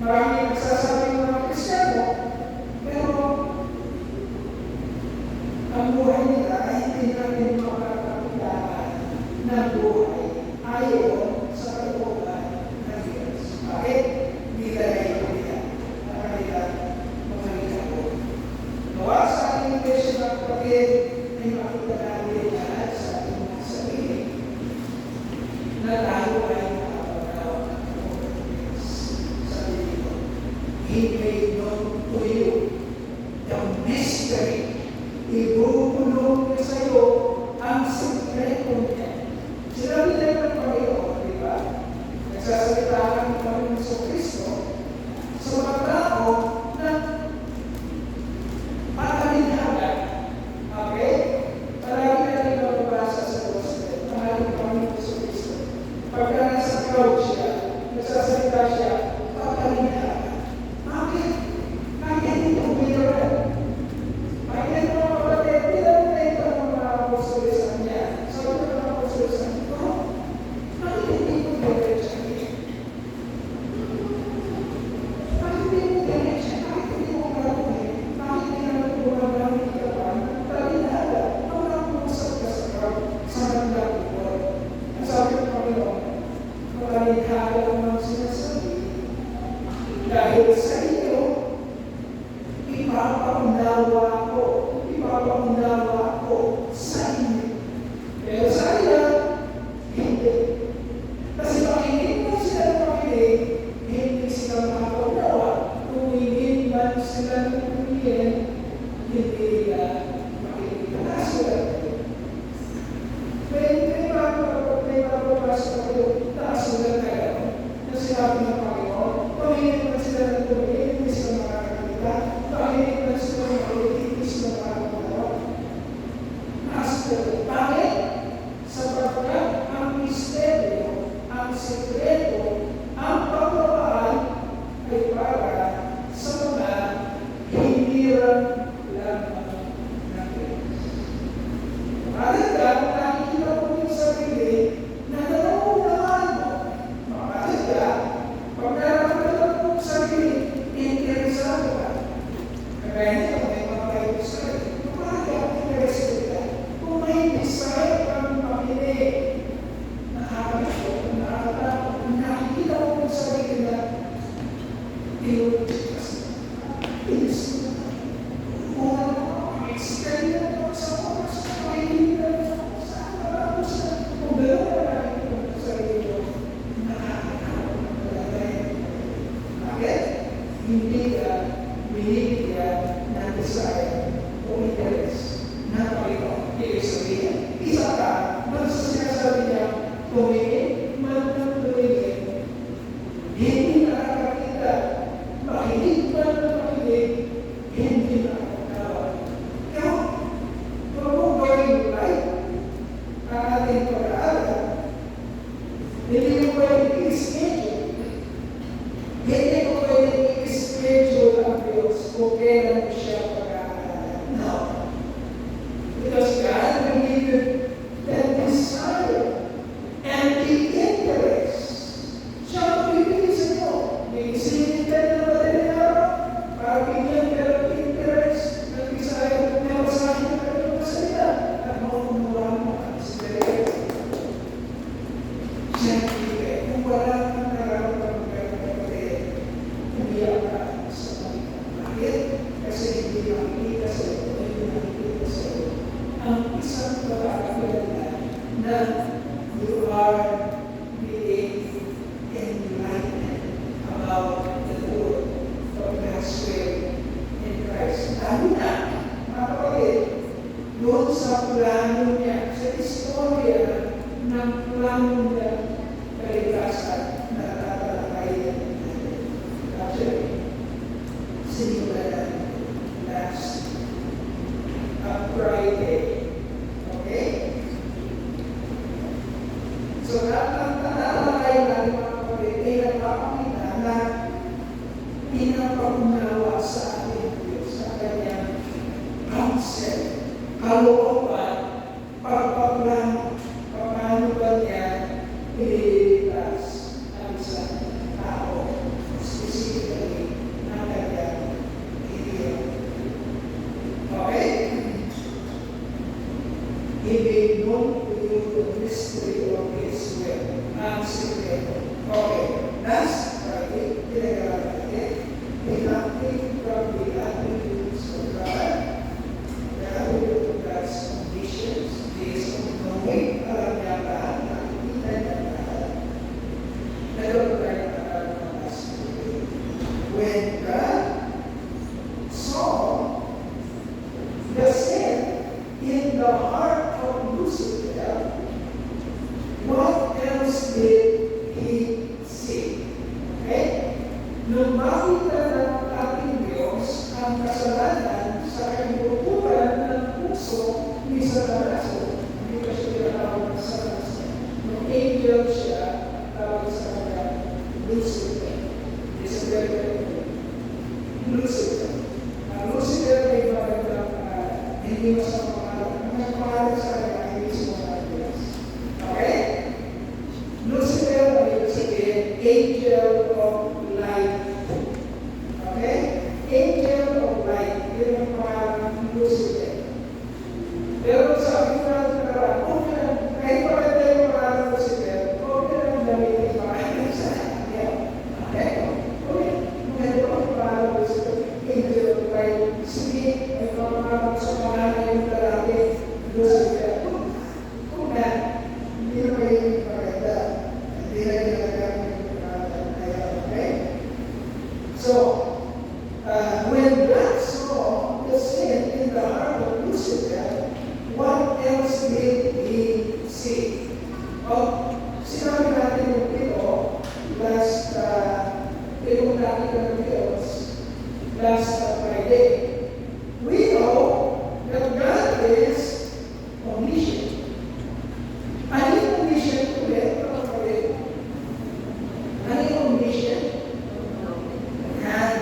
Maraming nagsasabi ng mga Kristiyano, pero ang buhay nila ay hindi natin makakapagdaan ng buhay ayon sa kalooban ng Diyos. Bakit? Hindi dahil nila ang kanilang mga ginagawa. Gawa sa ating Iglesia ng kapatid ay makita natin lahat sa ating mga sarili na tayo ay nakapagawa ng Diyos. Sabi dito, He made known to you the mystery. Ibubulong niya sa iyo ang sikreto niya. Sinabi nila ng Panginoon, di ba? Nagsasalita ng Panginoon sa Kristo sa mga tao na patalinhagan. Okay? Palagi natin mababasa sa Gospel, mahal ng Panginoon sa Kristo. Pagka nasa crowd siya, nagsasalita siya, patalinhagan. Bakit? Bakit ito binuran? Bakit mga kapatid, bilang na ito ang mga apostol sa kanya. Sabi ng mga apostol sa kanya, bakit hindi ko binuran siya? Bakit hindi mo binuran siya? Bakit hindi mo gagawin? Bakit hindi naman gumagamit ka pa? Talinhaga, ang nakakusap ka sa crowd, sa magandang buwan. Ang sabi ng Panginoon, talinhaga ang mga sinasabi. Dahil sa iyo, ipapaunawa ko sa inyo. Pero sa iyo, hindi. Kasi makinig mo sila ng makinig, hindi sila makapaunawa. Kung hindi man sila nagpiliin, hindi nila makinig. Nakasulat kayo. May mapapasok kayo, nakasulat kayo, na sinabi ng Panginoon, pamilin man sila ng tumingin, hindi sila makakakita, pamilin man sila ng makinig, hindi sila makakaunawa. Bakit? Sapagkat ang misteryo, ang sekreto, ang pagpapaan ay para sa mga hinirang lamang ng Diyos. Makakita, kung nakikita mo yung sarili, na nanunawaan mo. Makakita, pag nararamdaman mo yung sarili, interesado ka. Kaya nito, may mga kayo sa sarili. Makakita, interesado ka. Kung may desire kang makinig, nakakita, nakikita mo yung sarili na inuutas na. Inuutas na. Kung experience mo sa oras, makikinig ka sa oras, kung gano'n na nakikita mo sa sarili mo, nakakatawa ng malagay. Bakit? Hindi ka binibigyan ng desire o interest na Panginoon. Ibig sabihin, isa ka, man sa sinasabi niya, tumingin, man ng tumingin, hindi nakakakita, makinig man ng makinig, hindi nakakatawa. Kaya, kung gawin right, ang ating pag-aaral, hindi ko pwede i-schedule. Hindi ko pwede i-schedule ang Diyos kung kailan siya pag-aaral. No. Because God will give you the desire and the interest. Siya ang bibigay sa iyo. May isipin ka na madaling araw para bigyan ka ng interest, ng desire, na masahin ka ng masalita at makunuha mo ang spirit. Siya ang bibigay. Kung wala kang nararamdaman ka ng kapatid, umiyak ka sa Panginoon. Bakit? Kasi hindi makikita sa iyo, hindi makikita sa iyo ang isang pagkakilala na you are being enlightened about the Lord of God's will in Christ. Lalo na, mga kapatid, doon sa plano niya, sa istorya ng plano niya, kalikasan na tatalakayin natin. Actually, sinimulan last Friday. Okay? So, natalakayin natin mga kapatid, ay nagpapakita na pinapaunawa sa ating Diyos sa kanyang concept, kalooban, pagpaplano, paano ba niya ililigtas ang isang tao, specifically Last Friday, pinag-aralan natin, enacting from the attributes of God, the attribute of God's conditions, based on knowing, alam niya lahat, nakikita niya lahat. Nagawin tayo ng aral ng last Friday. When God saw the sin in the heart of Lucifer, what else did he see? Okay? Nung makita ng ating Diyos ang kasalanan sa kahibuburan ng puso ni Satanas, hindi pa siya tinatawag ng Satanas. Nung angel siya, tawag sa kanya Lucifer. Lucifer. Lucifer. Lucifer ay magandang hindi masamang pangalan. Ang pangalan sa kanya ay mismo ng Diyos. Okay? Lucifer ay ibig sabihin, angel of light. Okay? Angel of light. Yun ang pangalan ng Lucifer. Pero sabi ko natin nakaraan, okay lang, kahit maganda yung pangalan ng Lucifer, okay lang gamitin yung pangalan sa kanya. Okay? Okay? Maganda ang pangalan ng Lucifer, angel of light. Sige, may pangalan sa pangalan yung lalaki, Lucifer. Kung na, hindi na may maganda. Hindi na ginagamit yung pangalan. Okay? So, when God saw the sin in the heart of Lucifer, what else did he see? Oh, sinabi natin yung ito last, itong nakita ng Diyos last Friday. We know that God is omniscient. Ano yung omniscient ulit? Ano yung omniscient? And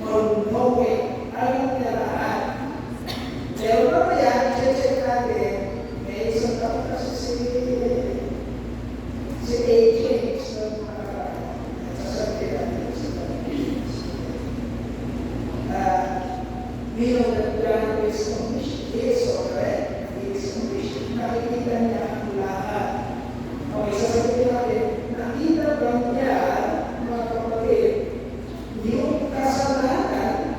all-knowing. Alam niya lahat. Pero mamaya, check natin, may isang taon kasi si A.J. sasabihin natin sa we know that God is omniscient. He is sovereign. He is omniscient. Nakikita niya ang lahat. Okay, sasabihin natin, nakita ba niya, mga kapatid, yung kasalanan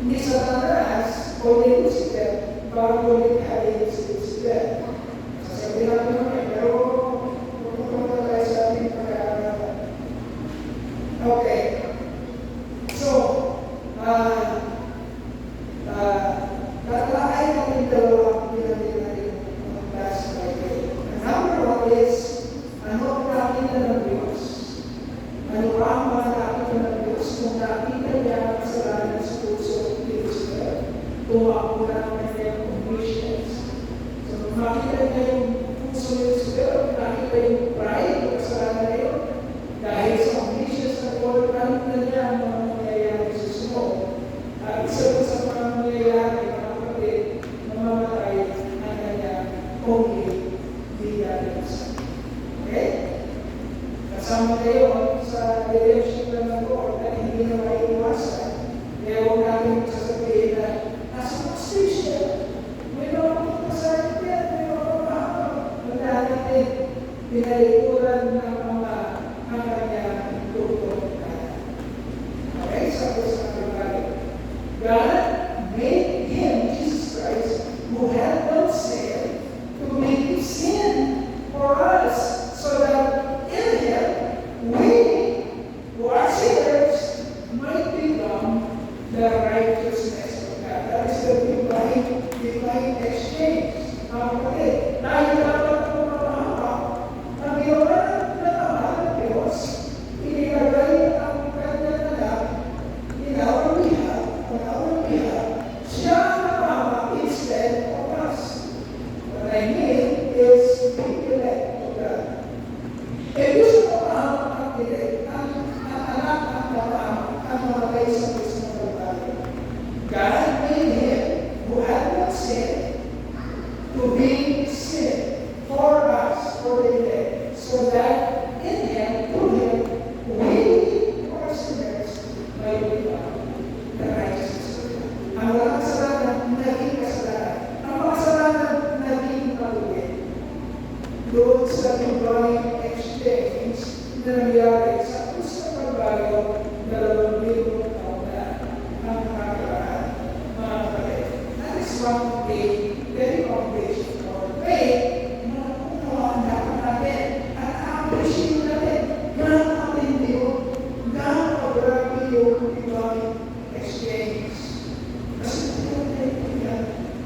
ni Satanas o ni Lucifer bago likhain si Lucifer? Sasabihin natin naman, pero pupunta tayo sa ating pag-aaralan. Okay. So, tatalakay natin dalawang pinamit natin ng last Friday. Number one is, ano ang nakita ng Diyos? Ano ba ang mga nakita ng Diyos kung nakita niya ang kasalanan sa puso ni Lucifer? Tumakbo na ang kanyang omniscience. So, kung nakita niya yung puso ni Lucifer, nakita yung pride o kasalanan na yun, dahil sa omniscience na Lord, nakita niya ang mga nangyayari sa susunod. At isa sa mga nangyayari, mamamatay ang kanyang only leadership. Okay? Kasama kayo sa leadership ng Lord na hindi na maiiwasan. Kaya huwag natin sasabihin na nasa posisyon, may mga pagkasakit yan, may mga pagkakapag. Wala natin pinalikuran ng mga ang kanyang tuktok. Okay? Sabi sa mga God made him, Jesus Christ, who had no sin, to make sin for us, so that in him we, who are sinners, might become the righteousness of God. That is the divine exchange. Dahil dapat ito mapahamak, ang ginawa ng nangyari sa Puso Kalbaryo 2,000 taon na ang nakakaraan, mga kapatid. That is one day, very foundation of our faith, na unawaan dapat natin at appreciate natin gano'n katindi yun, gano'n kagrabe yung divine exchange. Kasi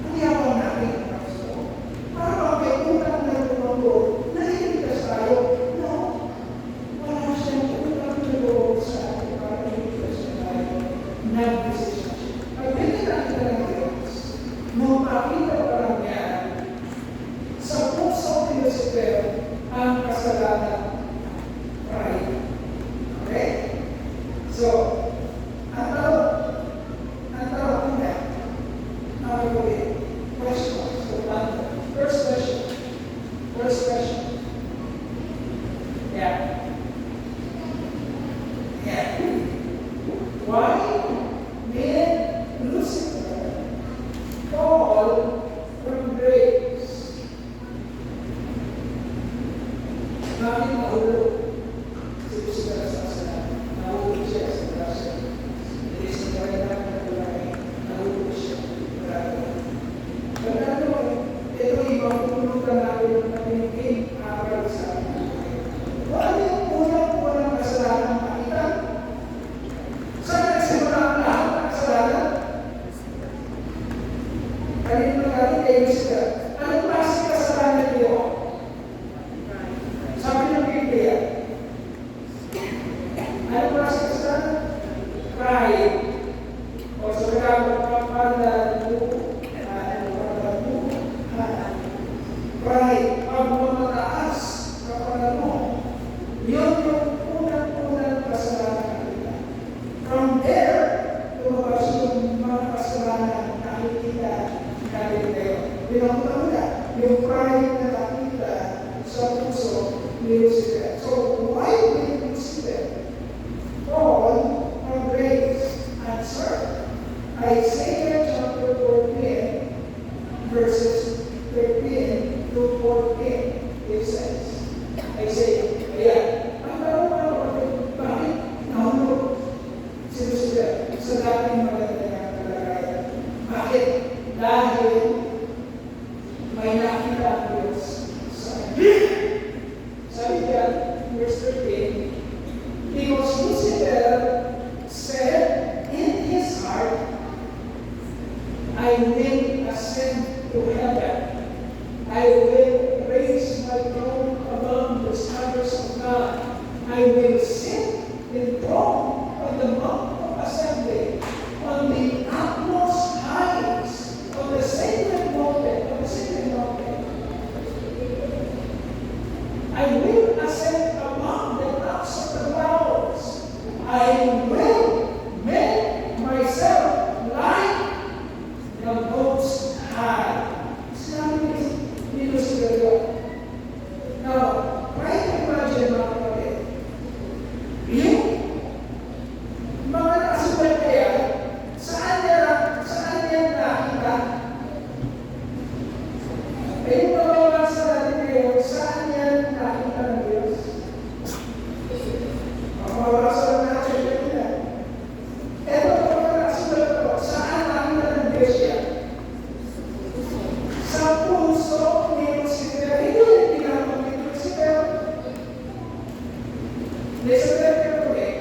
ang yaman natin ang Pasko. Para may utang na lumanggo, nailigtas tayo. No, wala siyang utang na lumanggo sa atin para nailigtas tayo. Nag-decision. Pag-ibig natin ng Diyos, nung makita pa lang yan, sa puso ni Lucifer ang kasalanan, pride. Okay? So, ang tawag niya, First question. Yeah. Why did Lucifer fall from grace? Bakit nahulog si Lucifer sa kasalanan? Nahulog siya sa grasya. Hindi sa kailangan na kulay. Nahulog siya. Pagkano, ito ibang pulutan natin ng pamilin aral sa atin. Ano yung unang kasalanan makita? Saan nagsimula ang lahat ng kasalanan? Kanino natin kay Lucifer? Anong klase kasalanan niyo? Sabi ng Biblia. Anong klase kasalanan? Pride. O sa pride, pagmamataas, kapag mo, yun yung unang kasalanan nila. From there, lumabas yung mga kasalanan na nakikita natin ngayon. Pinakita mo na, yung pride na nakita sa puso ni Lucifer. So, why did Lucifer fall from grace and serve? Isaiah chapter 14, verses 13 to 14, it says, Isaiah, ang tanong bakit nahulog si Lucifer sa dating magandang kalagayan? Bakit? Dahil may nakita ang Diyos sa kanya. Sabi niya, verse 13, because Lucifer said in his heart, I will ascend to heaven. I will raise my throne above the stars of God. I will sit enthroned on the mount of assembly, on the utmost heights of the sacred mountain, I will ascend among the tops of the clouds. I will make myself like the Most High. Now, try to imagine mga kapatid. Yung mga nakasulat kaya, saan niya nakita? Yung mga sa natin ngayon, saan niya nakita ng Diyos? Mawawasa na natin kanina. Ito mga nakasulat ko, saan nakita ng Diyos yan? Sa puso ni Lucifer. Ito yung tinatawag ni Lucifer. Lucifer ka eh.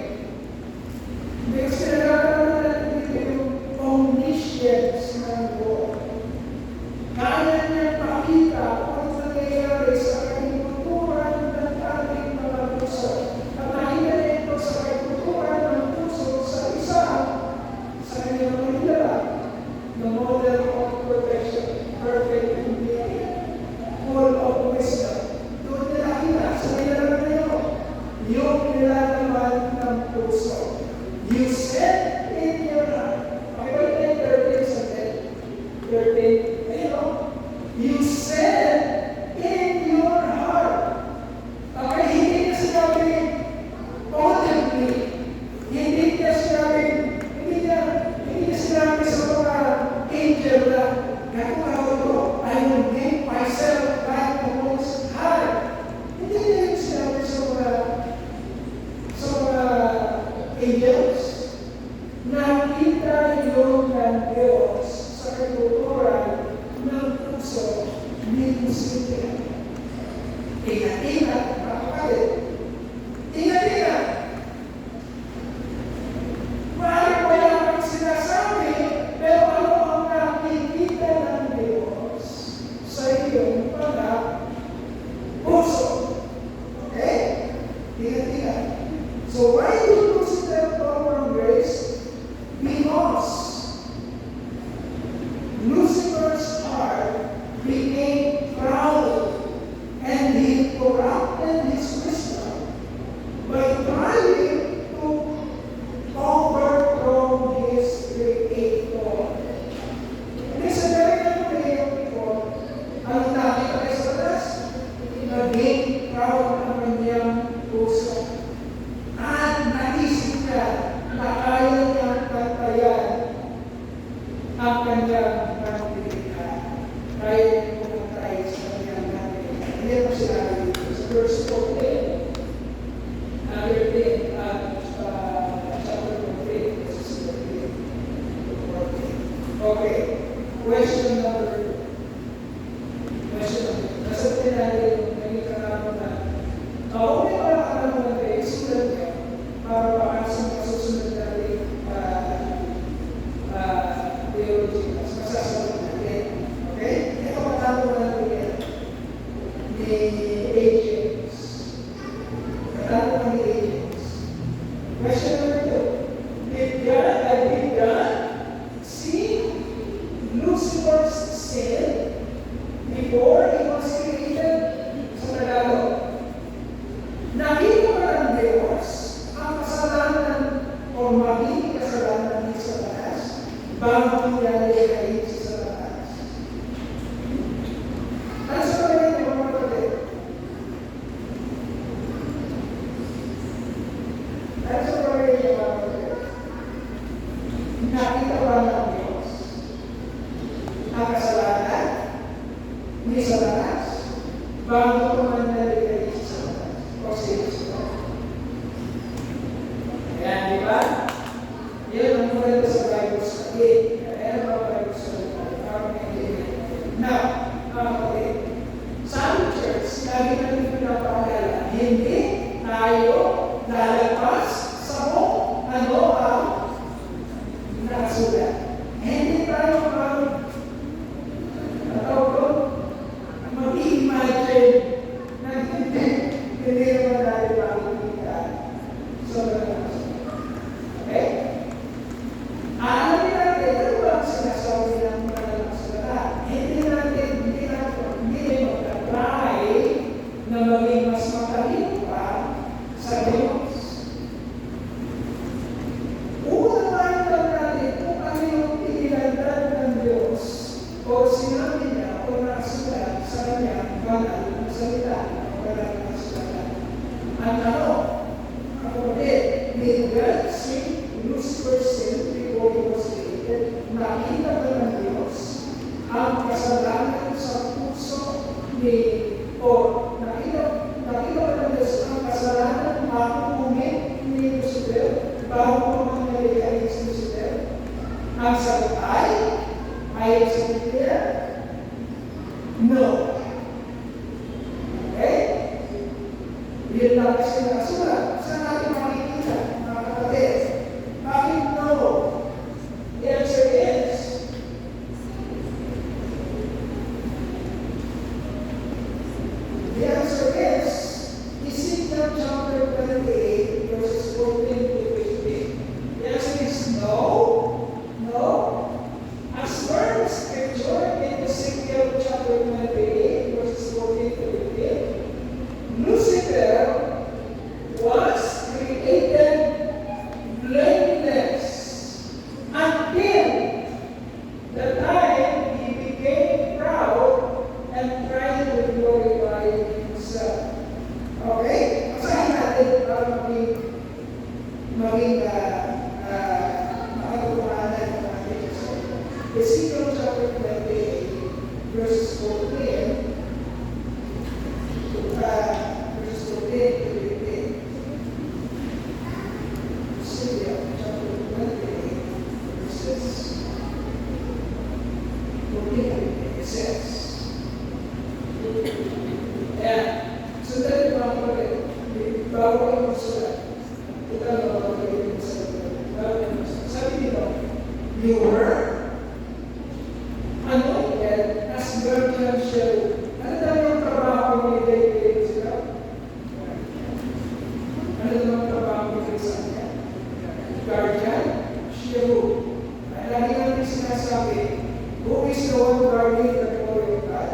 Because pinagkakaroon natin dito yung omniscience ng Lord. Kaya niya pakita kung nangyayari sa kalimuturan ng ating mga puso. At nakita niya ito sa kalimuturan ng puso sa isa sa kanyang manila. The model of perfection. Perfect in beauty, full of wisdom. Doon nila kita sa nilalang na yun. Yung nilalang angels. Nakita yun ng Diyos sa katuturan ng puso ni Lucifer. Ingat-ingat, mga kapatid. Ingat-ingat. Maaari ko lang ang sinasabi, pero ano ang nakikita ng Diyos sa iyong puso? Okay? Ingat-ingat. So why did Lucifer fall from grace? Because Lucifer's heart became proud and he corrupted his wisdom by trying to overthrow his creator. And it's a very good people. Ang nakita kayo sa taas, naging proud ang kanyang puso. At naisip niya na kaya niyang pantayan ang kanyang pagpilihan. Kaya niyang pumatay sa kanyang pagpilihan. Hindi mo sinabi dito sa verse 14. Chapter 14, verses 14 to 14. Okay. Question number 2. Nasa natin yung naging katanong na okay ba ang katanong natin isulat niya para baka sa masusunod natin theology mas masasagot natin. Okay? Ito katanong natin yan ni agents. Katanong ni agents. Question number 2. Did God see Lucifer's sin before he was created? Sa Tagalog, nakita ba ng Diyos ang kasalanan o magiging kasalanan ni Satanas bago nangyari kay Satanas? Ano sa pagkain ng mga kapatid? Ano sa pagkain ng mga kapatid? Nakita ba ng Diyos ang kasalanan ni Satanas bago nangyari kay Satanas? O siya? Ayan, di ba? Yan ang maganda sa Bible study. Ayan ang Bible study. Now, sa aming church, lagi namin pinapaalala, hindi tayo lalagpas sa ano ang nakasulat. Hindi tayo mag-imagine na hindi naman natin makikita sa mga. Okay? Alamin natin, ano ba ang sinasabi ng mga nakasulatan? Hindi mag-try na maging mas matalino pa sa Diyos. Uunawain lang natin kung ano yung inilandan ng Diyos o sinabi niya o nakasulat sa kanyang banal na salita o banal na kasulatan. Ang tanong, kapatid, did God see Lucifer's sin before he was created? Nakita ba ng Diyos ang kasalanan sa puso nakita ba ng Diyos ang kasalanan makukungit ni Lucifer bago mangyari kay Lucifer? Ang sagot ay ayon sa Biblia, no. Okay? Yun lang kasi nakasulat. Saan natin makikita, mga kapatid? Bakit no? The answer is, Ezekiel chapter 28, verses 14 to 15. The answer is no. No. As per the scripture in Ezekiel chapter 28, verses 14 to 15, Lucifer was created blameless until the time he became proud and tried to glorify himself. Okay? Basahin natin para maging makatutuhanan ng ating Diyos. Ezekiel chapter 28, verses 14 to 15. princess. Kaya, sandali mga kapatid, bago kayo magsulat, ito ang mga kapatid yung sabi. Sabi dito, you were anointed as guardian sheriff. Ano daw yung trabaho ni David sila? Ano daw yung trabaho ni sa kanya? Guardian sheriff. Ay lagi natin sinasabi, who is the one guarding the glory of God?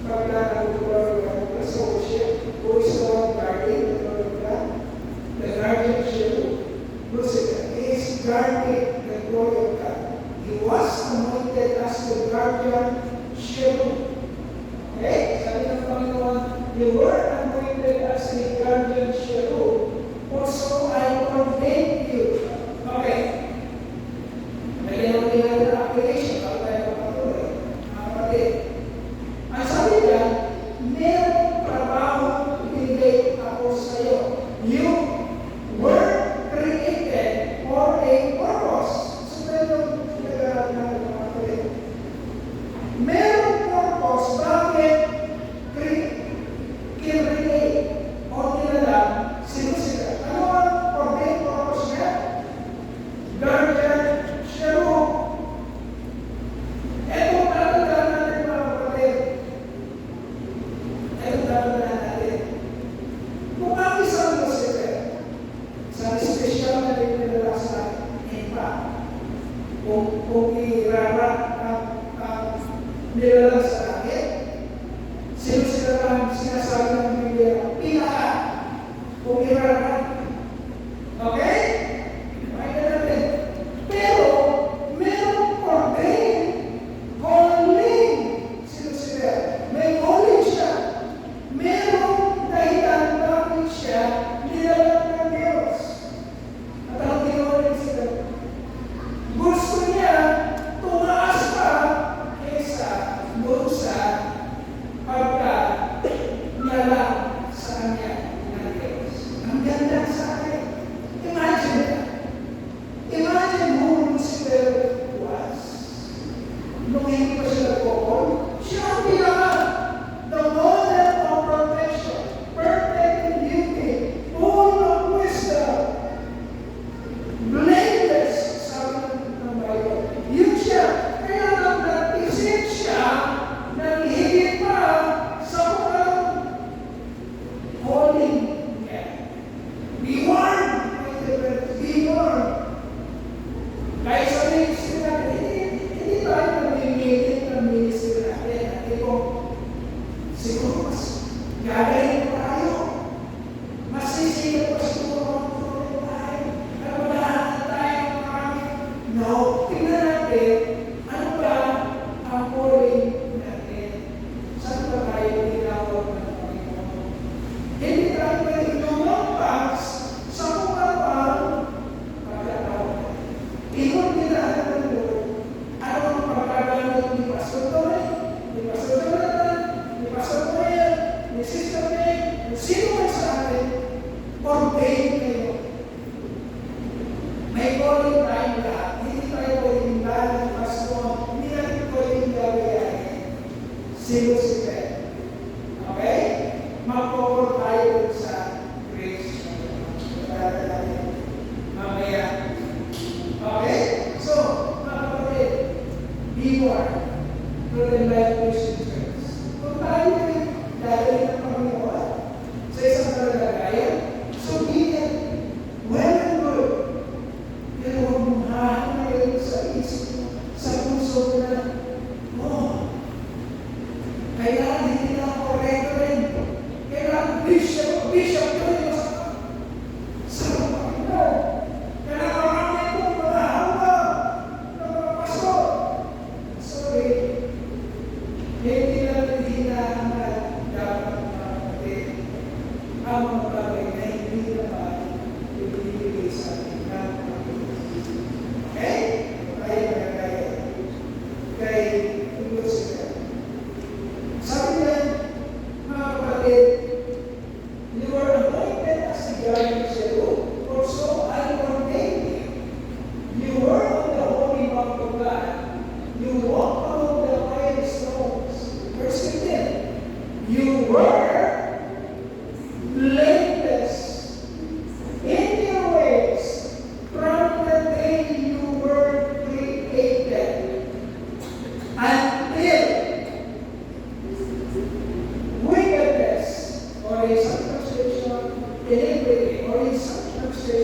Pagkala ng glory of God sa worship, who is the one guarding the glory of God?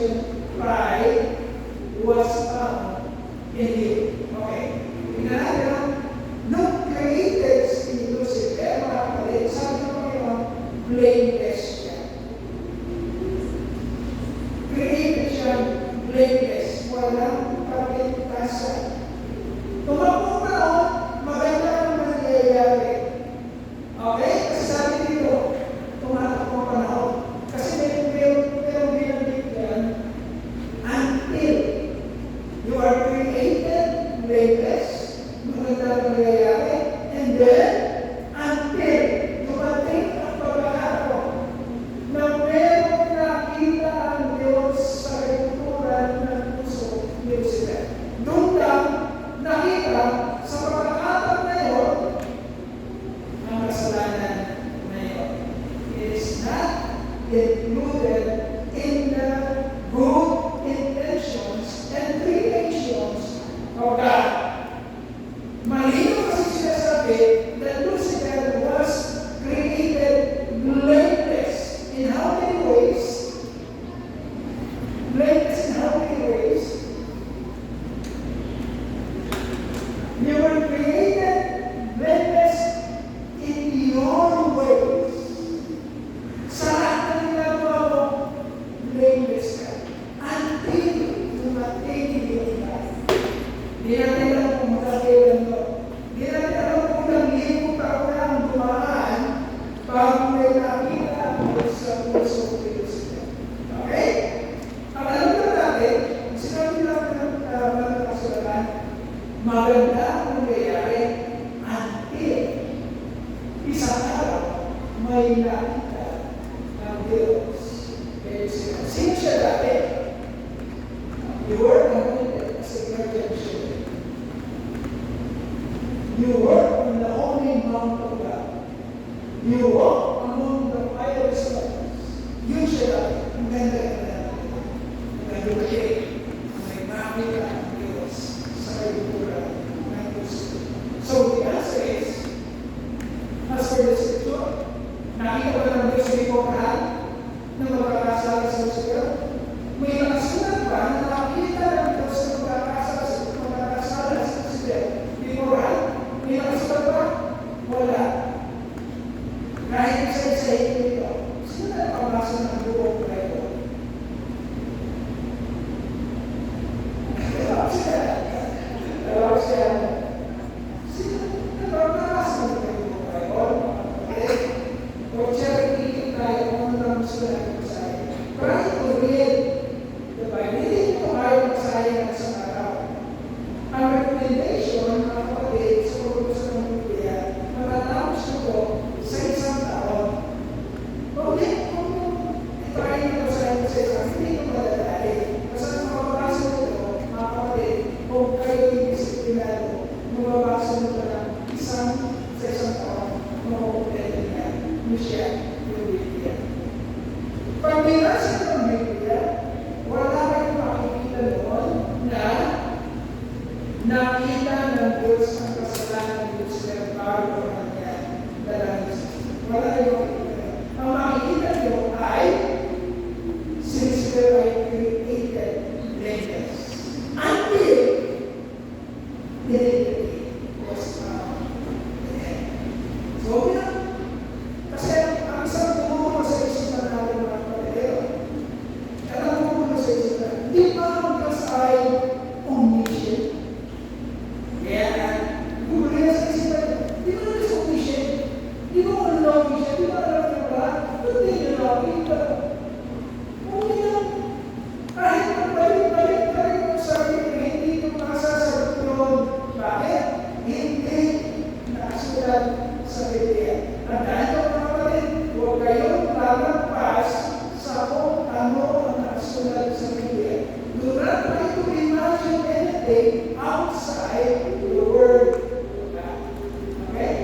revelation, pride was found in you. Okay? Tingnan natin, nung created si Lucifer, mga kapatid, sabi ng Panginoon, blameless siya. Created siya, blameless. Walang kapintasan. Tumakbo ka noon, maganda ang nangyayari. Okay? Kasi sabi dito, tumatakbo ka noon. Kasi meron binabigyan until you are created, blameless, maganda ang nangyayari, and then, until dumating ang pagkakataon na meron nakita ang Diyos sa kulturan ng puso ni Lucifer. Doon lang nakita sa pagkakataon na yun ang kasalanan na yun. It is not included in the good intentions and creations of God. Malino kasi sinasabi that Lucifer was created blameless. In how many ways? Blameless in how many ways? You were created blameless in your ways. Sa lahat na ginagawa mo, blameless ka. Until dumating yung life. Di natin alam kung magkakailan to. Di natin alam kung ilang libong taon na ang dumaan bago may nakita sa puso ni Lucifer. Okay? Ang alam na natin, sinabi natin ng mga kasulatan, maganda ang nangyayari until isang araw may nakita ang Diyos. Kaya sino siya dati? You were anointed as a virgin. You were on the holy mount of God. You walk among the fire stones. Yun siya dati. Ang ganda na dumating may nakita ang Diyos sa kulturan ng puso. So the answer is, as for the scripture, nakita ba ng Diyos beforehand na magkakasala sa Lucifer? May nakasulat ba na nakita ng Diyos na magkakasala sa Lucifer beforehand? May nakasulat ba? Wala. Kahit isa-isahin nito, sino na nakabasa ng buong Bible? Pag binasa ng Biblia, wala kayong makikita noon na nakita ng Diyos ang kasalanan ng Diyos na bago ang kanyang dalangin. Wala kayong makikita. Ang makikita nyo ay si Lucifer ay created blameless. Until iniquity was found in him. So, kasi ang isang tumuho sa isipan natin mga kapatid, ang tumuho sa isipan, di ba ang Diyos ay omniscient? Kaya, kumuli sa isipan, di ba ang Diyos omniscient? Di ba ang lobby siya? Di ba alam niya ba? Hindi niya lobby ba? Okay lang. Kahit magbalik-balik ka rin ang sarili, hindi ito masasagot yun. Bakit? Hindi nakasulat sa Biblia. At dahil ito mga kapatid, huwag kayong lalagpas sa kung ano ang nakasulat sa Biblia. Do not try to imagine anything outside the Word of God. Okay?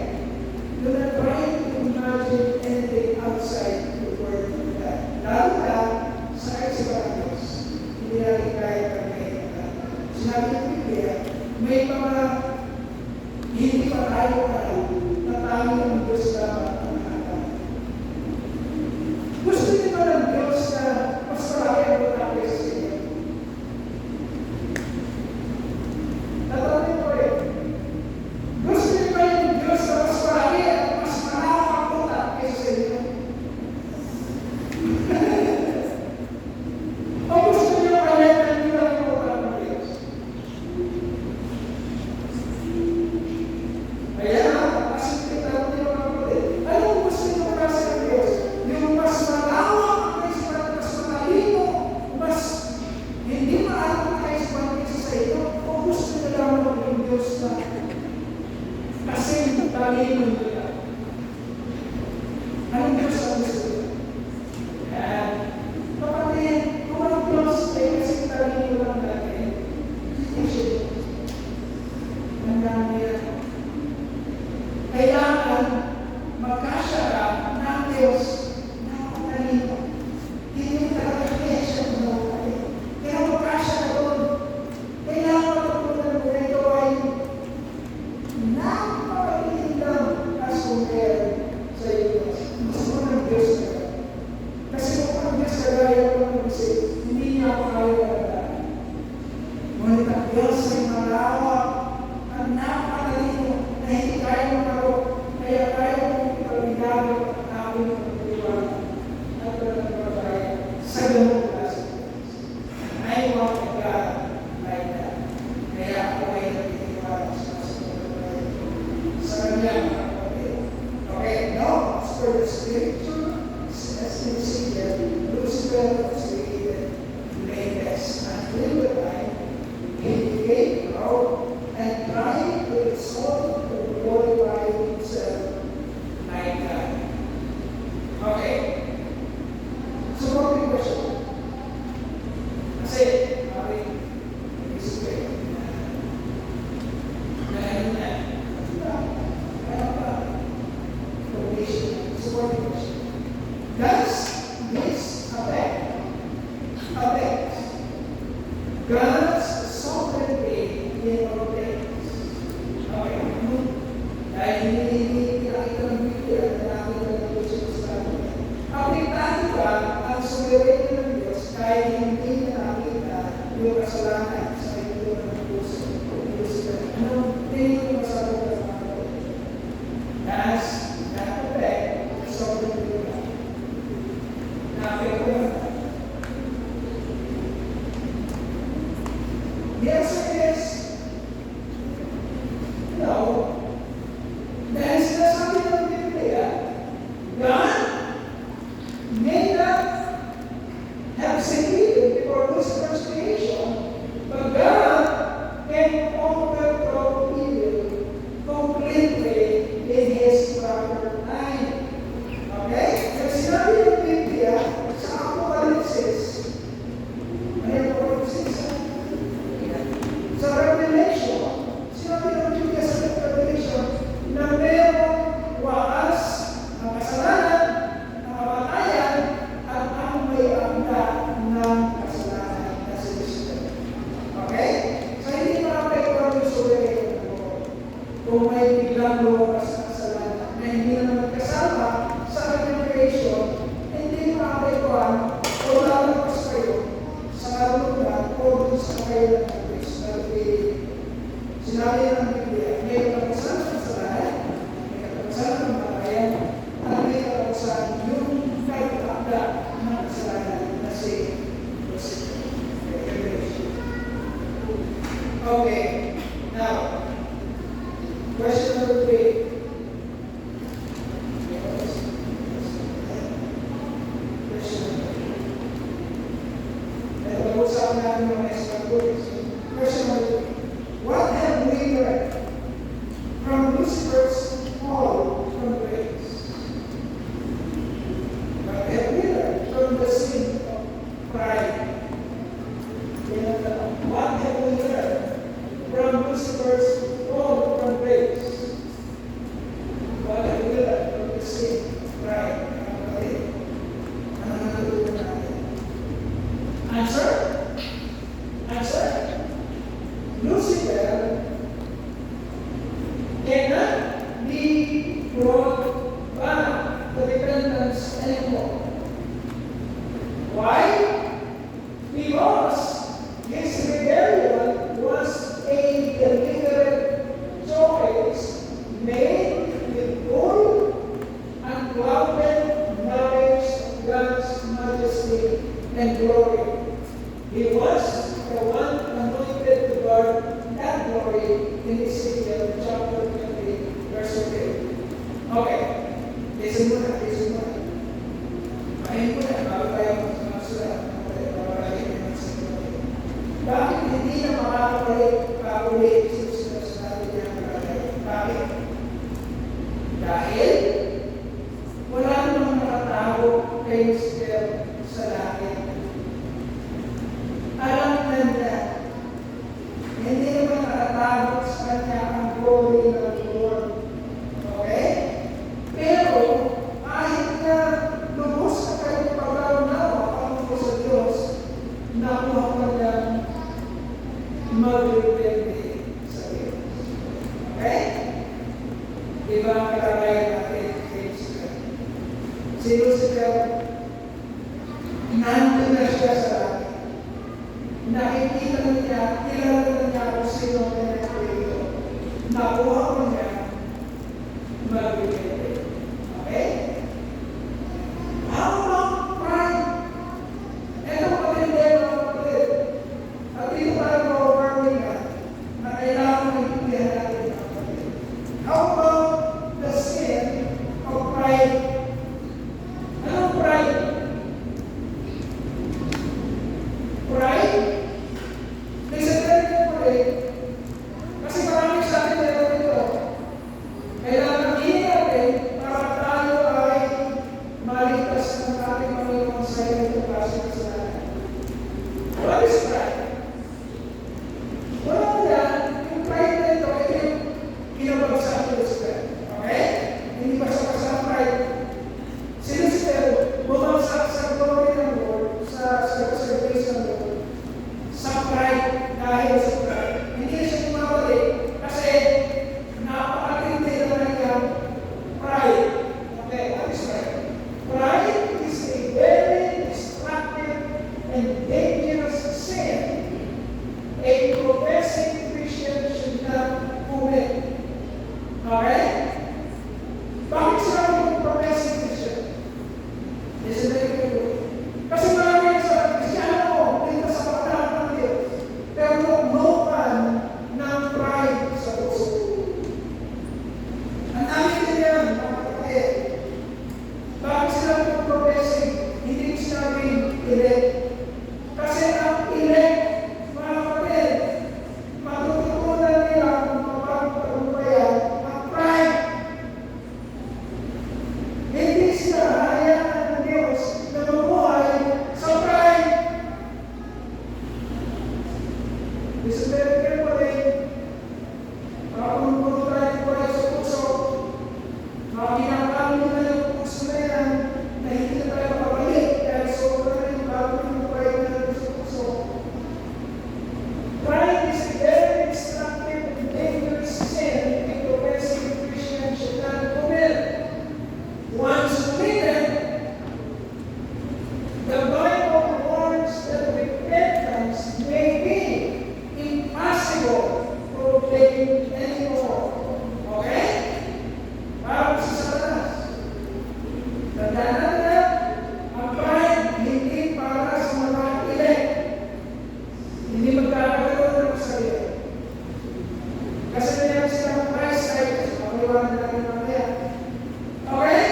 Do not try to imagine anything outside the Word of God. Lalo na sa kaisipan ng Diyos. Hindi natin kaya kami. Sinabi ng Biblia, may mga hindi pa tayo alam na tayo ng Diyos dapat ang nakakala. Gusto niyo ba ng Diyos na mas marami ang matapos sa Kasi, okay, isip ko eh. Dahil na, kaya pa, probation, subordination. Does this affect God's sovereignty in our days? Okay, dahil hindi nakita ng Biblia, nakita ng Diyos sa atin. Apektado ba ang sovereignty ng Diyos kahit hindi na nakita yung kasalanan sa ito ng puso? Anong tingin mo sa mga tao? Does that affect the sovereignty of God? Na-affect. The answer is no. Dahil sinasabi ng Biblia, God may not have succeeded before Lucifer's creation, but God can overthrow evil completely in His proper time. Okay? Kasi sinabi ng Biblia sa Apocalypse, may Apocalypse, sa Revelation, sinabi ng Biblia sa Revelation na mayroong wakas ang kasalanan, ang kamatayan, at ang may angka ng kasalanan na si Lucifer. Okay? So hindi makapagpapag yung sovereignty ng Lord. Kung may biglang lumabas na kasalanan na hindi naman kasama sa kanyang creation, hindi makapagpapag o lalabas kayo sa karunungan o dun sa kailan ng Diyos. Sinabi ng Biblia, may katapusan ng kasalanan, may katapusan ng kamatayan, at may katapusan yung kahit-akda ng kasalanan na si Lucifer. Okay, now, question number 3. Pag-usapan natin yung next one. Question number 3. What have we learned from Lucifer's fall from grace? What have we learned from the sin of pride? What have we learned from Lucifer's fall from grace? What have we learned from the sin of pride? Ano natutunan natin? Answer? Answer? Lucifer cannot be brought back to repentance anymore. Why? Because his rebellion was a deliberate choice made with full unclouded knowledge of God's majesty and glory. He was the one anointed to guard that glory in Ezekiel chapter 20, verse 8. Okay. Listen muna. Mahin muna. Bago tayo magsulat. Bakit hindi na makakaulit sa sinabi niya ng bagay? Bakit? Dahil wala namang nakatago kay Lucifer sa langit. Alam na niya, hindi naman nakatago sa kanya ang glory ng Lord. Okay? Pero, kahit na lubos na kanyang pag-aunawa ang sa Diyos, nakuha pa niya mag-repente sa Diyos. Okay? Diba ang kalagayan natin kay Lucifer? Si Lucifer, nandun na siya sa langit. Nakikita na niya, kilala na niya kung sino ang Creator. Nakuha ko niya, mag-repente. Okay? How long pride? Ito kapatid, kapatid. At dito tayo ma-overwhelming na kailangan maintindihan natin, kapatid. How about the sin of pride? Anong pride? Pride? Listen, dahil sa pride. Hindi siya bumabalik kasi napakatindi na kanyang pride. Okay, what is pride? Pride is a very destructive and dangerous sin a professing Christian should not commit. Okay? Bakit sinabi kong professing Christian? Listen very carefully. Kasi marami sa Kristiyano dito sa pagkakas ng Diyos, pero lukman ng pride sa puso. Ang amin din yan, mga kapatid. Bakit sinabi kong professing? Hindi ko sinabing elect. Kasi ang elect, mga kapatid, matututunan nila kung mapagpagumpayan ang pride. Hindi sila hayaan ng Diyos na mabuhay sa pride. Listen very carefully. Pagpunod tayo ng pride sa puso, kinakain nila yung puso na yan na hindi na tayo makabalik dahil sobra na yung bago yung pride natin sa puso. Pride is a very destructive and dangerous sin a professing Christian should not commit. Once committed, the Bible warns that repentance may be impossible to obtain anymore. Okay? Parang sa Satanas. Tandaan natin, ang pride hindi para sa mga elect. Hindi magkakaroon ng sarili. Kasi meron silang price tag, pag-iwanan natin mamaya. Okay?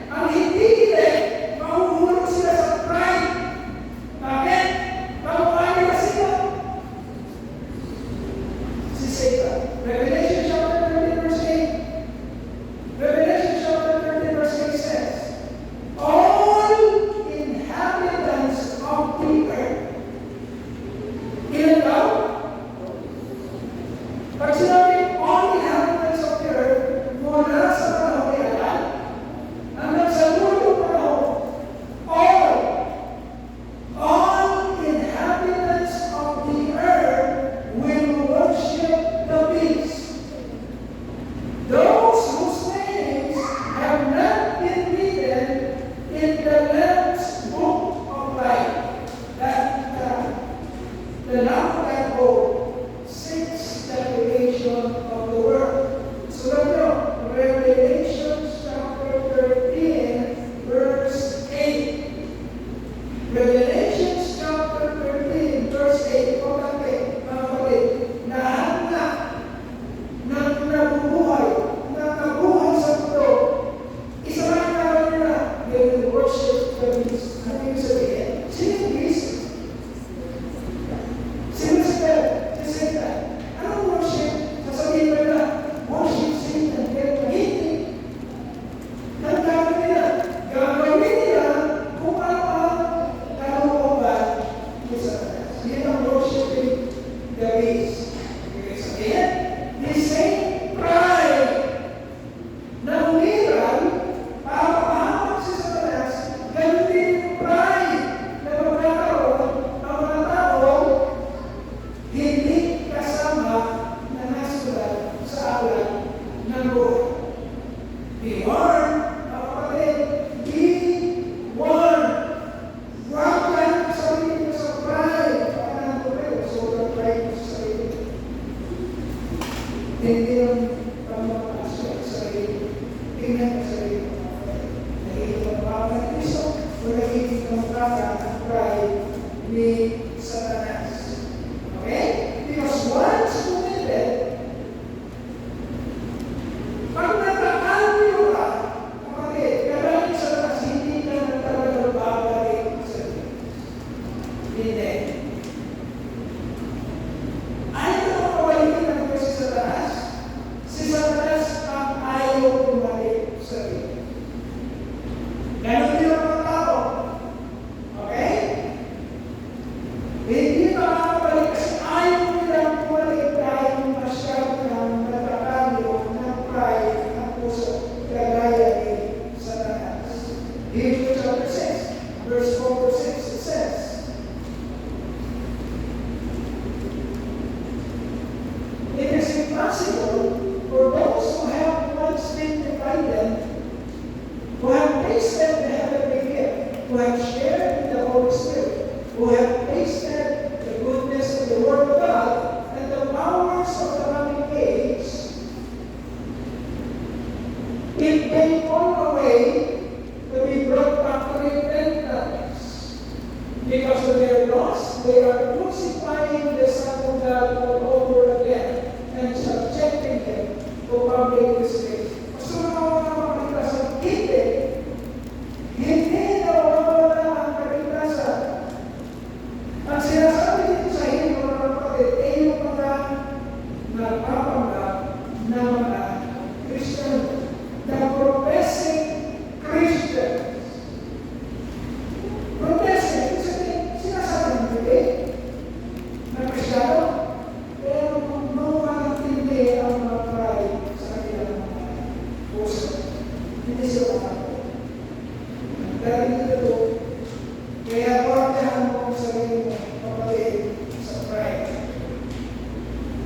Ang hindi elect, mahuhulog sila sa pride. Bakit? Kamukha nila sila. Si Satan. Revelation chapter 13 verse 8. Revelation chapter 13 verse 8 says, all inhabitants of the earth. Ilan daw? Pag sinabing all inhabitants of the earth, mula sa panahon ni Adan, hanggang sa lulong panahon, all inhabitants of the earth will worship the beast. Those whose names have not been written in the Lamb's book of life. That the Lamb of God since the creation of the world. So Revelation chapter 13 verse 8. Revelation chapter 13 verse 8. Pagkakit, mga kapatid, nahanap ng nabubuhay sa mundo. Isa lang naman nila, they will worship the beast. Ano yung sabihin? Sino yung beast? Si crucifying the Son of God all over again and subjecting Him to public disgrace. Gusto mo naman makakita sa hindi nawawala ang kaligtasan. Ang sinasabi dito sa inyo, mga kapatid, ay yung mga nagpapanggap na mga Christian, the professing Christians. Professing, sinasabi ng hindi na Kristiyano, pero mawalintindi ang mga pride sa kanilang mga puso. Hindi sila makakot. Dahil dito, kaya kuwagyahan mo ang sarili mo, kapatid, sa pride.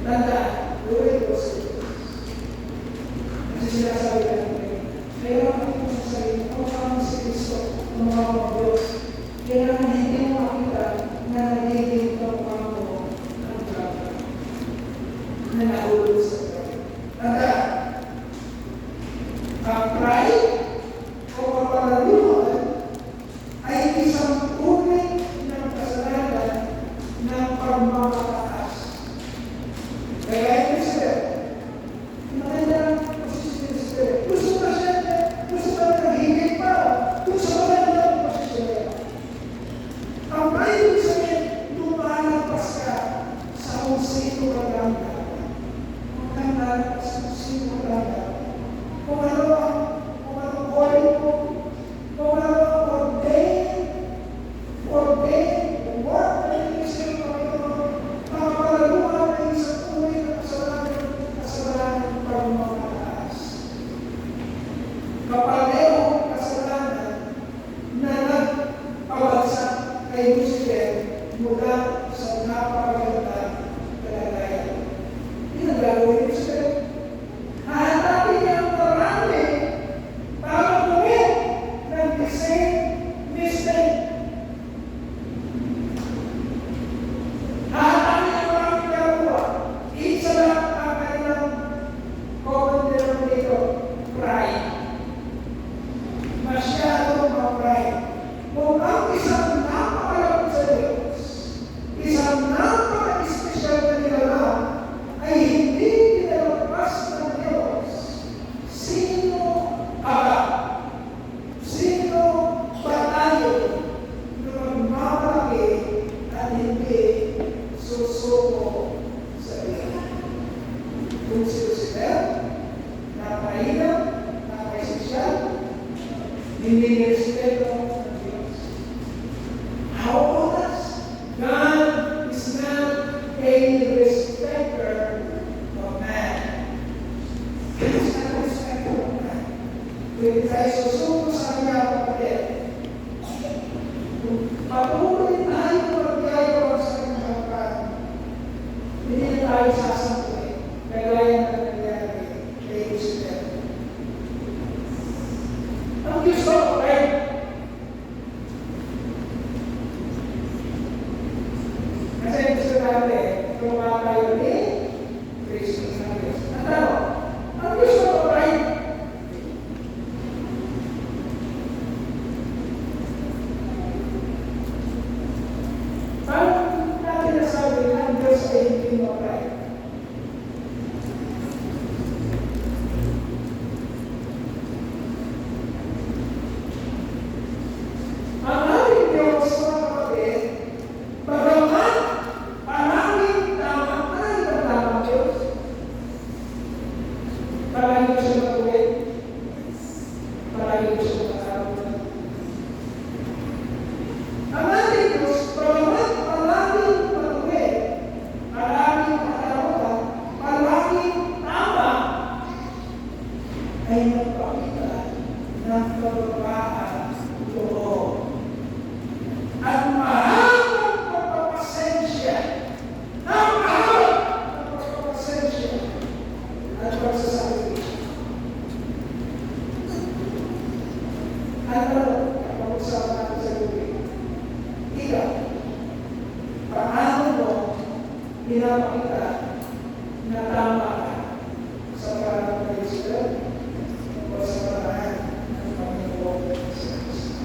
Tanda, luwin ko sa Diyos. Kasi sinasabi ka natin, kailangan mo sa sarili mo, kung si Kristo, ang mga Diyos. Kailangan hindi mo makita na nagiging kapang mo ng drama na nahulog sa pride. Tanda, ang pride o kapalaluhan ay isang uri ng kasalanan ng pagmamataas. Kaya ito sila, maganda ang posisyon ni Spirit. Gusto ba siya? Gusto ba naghihigit pa? Gusto ba na ang posisyon niya? Ang pride sa niya, lumalagpas ka sa kung sino ka lang dapat. Kung kang lalagpas sa kung sino ka lang dapat. Kung ano calling mo, kung ano ordained, work na inisip ng Panginoon, makapalaluhan na isang uri ng kasalanan ng pagmamataas. Kapalehong kasalanan na nagpabagsak kay Lucifer mula sa napakagandang kalagayan. Yun ang gagawin ni Lucifer. Hahanapin niya ang marami para gawin ng the same mistake. Hahanapin niya ang maraming gagawa. Isa lang ang kanilang common denominator, pride. Masyadong ma-pride. Kung ang isang napakalapit sa Diyos, isang napaka-espesyal na nilalang ay hindi pinalagpas ng Diyos, sino aga? Sino ba tayo na magmamalaki at hindi susuko sa Diyos? Kung si Lucifer, napahirap, napaka-espesyal, hindi nirespeto ng Diyos. How about us? God is not a respecter of man. He is not a respecter of man. Kung tayo susuko sa kanya, kapatid, kung patuloy tayo magkagawa sa kanyang hanggan, hindi tayo sasampuin, kagaya na nangyari kay Lucifer. Ang Diyos ba, okay? Kasi gusto natin, gumawa tayo ni Kristo sa Diyos. Ang tanong, ang Diyos ba, okay? Paano natin nasabi na ang Diyos ay hindi okay? Ang ating Diyos, mga kapatid, bagaman palaging tama, palaging ba tama ang Diyos? Palaging ba siya matuwid? Palaging ba siya makaroon? Ang ating Diyos, bagaman palaging matuwid, palaging makaroon, palaging tama, ay nagpakita ng kababaan loob. At mahabang pagpapasensya, at pagsasakripisyo. At kapag-usapan natin sa lubig, ikaw, paano mo pinapakita na tama ka sa parang ng Israel o sa paraan ng Panginoon sa Kristo?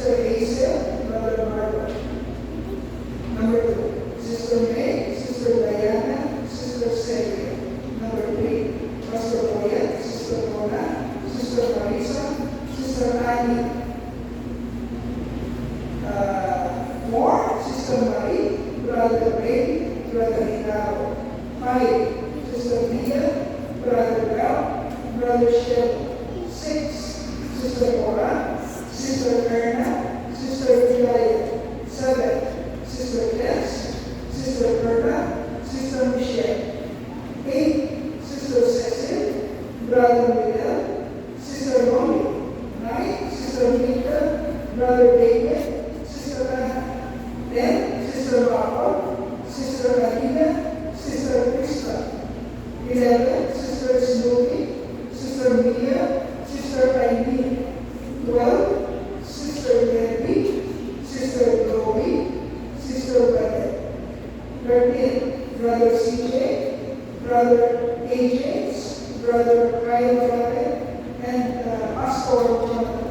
Sister Hazel, Brother Marco. Number 2, Sister May, Sister Diana, Sister Celia. Number 3, Pastor Boyet, Sister Mona, Sister Marisa, Sister Annie. 4, Sister Marie, Brother Ray, Brother Hidaro. 5, Sister Mia, Brother Bell, Brother Shell. 6, Sister Cora, Sister Erna, Sister Vilaya. 7, Sister Tess, Sister Perla, Sister Michelle. 8, Sister Cecil, Brother Miguel, Sister Molly. 9, Sister Mika, Brother David, Sister Anna. 10, Sister Papa, Sister Alina, Sister Krista. 11, Sister Snoopy, Sister Mia, Sister Eileen. 12, Sister Debbie, Sister Chloe, Sister Bennett. 13, Brother CJ, Brother AJ, Brother Kyle Bennett, and Pastor Jonathan.